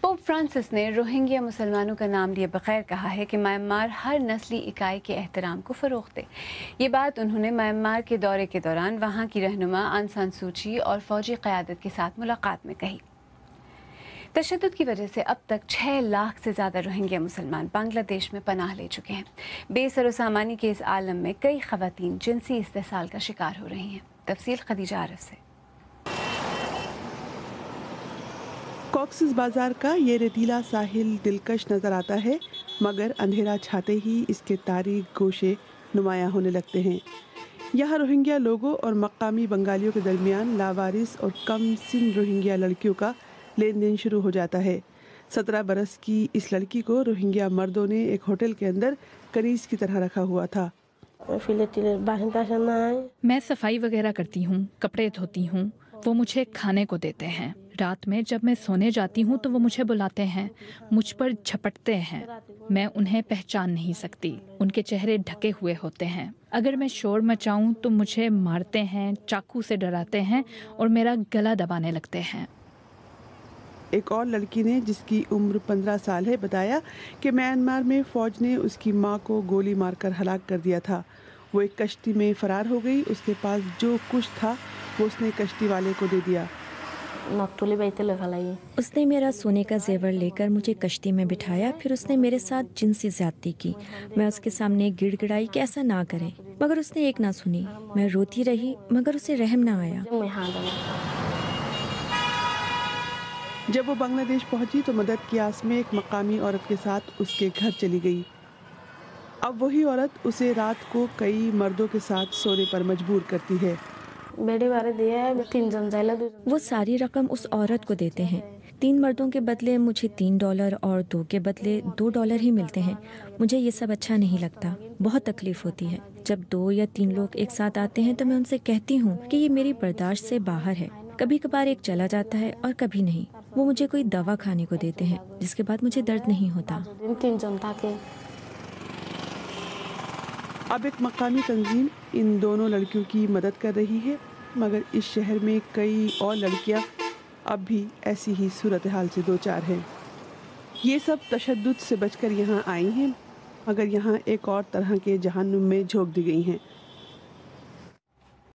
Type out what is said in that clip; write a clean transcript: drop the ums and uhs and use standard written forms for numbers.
Pope Francis ने Rohingya मुसलमानों का नाम लिए बगैर कहा है कि म्यांमार हर नस्ली इकाई के एहतराम को फ़रोग़ दे। ये बात उन्होंने म्यांमार के दौरे के दौरान वहाँ की रहनुमा आंग सान सू ची और फ़ौजी क़यादत के साथ मुलाकात में कही। तशद्दुद की वजह से अब तक 6 लाख से ज़्यादा रोहिंग्या मुसलमान बांग्लादेश में पनाह ले चुके हैं। बेसर सामानी के इस आलम में कई ख़वातीन जिनसी इस्तेसाल का शिकार हो रही हैं। तफसील खदीजा आरिफ से। कॉक्सेस बाजार का ये रेतीला साहिल दिलकश नज़र आता है, मगर अंधेरा छाते ही इसके तारीक गोशे नुमायां होने लगते हैं। यहाँ रोहिंग्या लोगों और मकामी बंगालियों के दरमियान लावारिस और कम सिन रोहिंग्या लड़कियों का लेन देन शुरू हो जाता है। 17 बरस की इस लड़की को रोहिंग्या मर्दों ने एक होटल के अंदर कनीज की तरह रखा हुआ था। मैं सफाई वगैरह करती हूँ, कपड़े धोती हूँ, वो मुझे खाने को देते हैं। रात में जब मैं सोने जाती हूँ तो वो मुझे बुलाते हैं, मुझ पर झपटते हैं। मैं उन्हें पहचान नहीं सकती, उनके चेहरे ढके हुए होते हैं। अगर मैं शोर मचाऊं तो मुझे मारते हैं, चाकू से डराते हैं और मेरा गला दबाने लगते हैं। एक और लड़की ने, जिसकी उम्र 15 साल है, बताया कि म्यांमार में फ़ौज ने उसकी मां को गोली मारकर हलाक कर दिया था। वो एक कश्ती में फ़रार हो गई। उसके पास जो कुछ था वो उसने कश्ती वाले को दे दिया। उसने मेरा सोने का जेवर लेकर मुझे कश्ती में बिठाया, फिर उसने मेरे साथ जिनसी ज़्यादती की। मैं उसके सामने गिड़गिड़ाई कि ऐसा ना करे, मगर उसने एक ना सुनी। मैं रोती रही, मगर उसे रहम ना आया। जब वो बांग्लादेश पहुंची तो मदद की आस में एक मकामी औरत के साथ उसके घर चली गई। अब वही औरत उसे रात को कई मर्दों के साथ सोने पर मजबूर करती है। वो सारी रकम उस औरत को देते हैं। 3 मर्दों के बदले मुझे $3 और 2 के बदले $2 ही मिलते हैं। मुझे ये सब अच्छा नहीं लगता, बहुत तकलीफ होती है। जब 2 या 3 लोग एक साथ आते हैं तो मैं उनसे कहती हूँ कि ये मेरी बर्दाश्त से बाहर है। कभी कभार एक चला जाता है और कभी नहीं। वो मुझे कोई दवा खाने को देते हैं, जिसके बाद मुझे दर्द नहीं होता। अब एक मकामी तंजीम इन दोनों लड़कियों की मदद कर रही है, मगर इस शहर में कई और लड़कियां अब भी ऐसी ही सूरत हाल से दो चार हैं। ये सब तशद्दुद से बचकर यहाँ आई हैं, मगर यहाँ एक और तरह के जहन्नुम में झोंक दी गई हैं।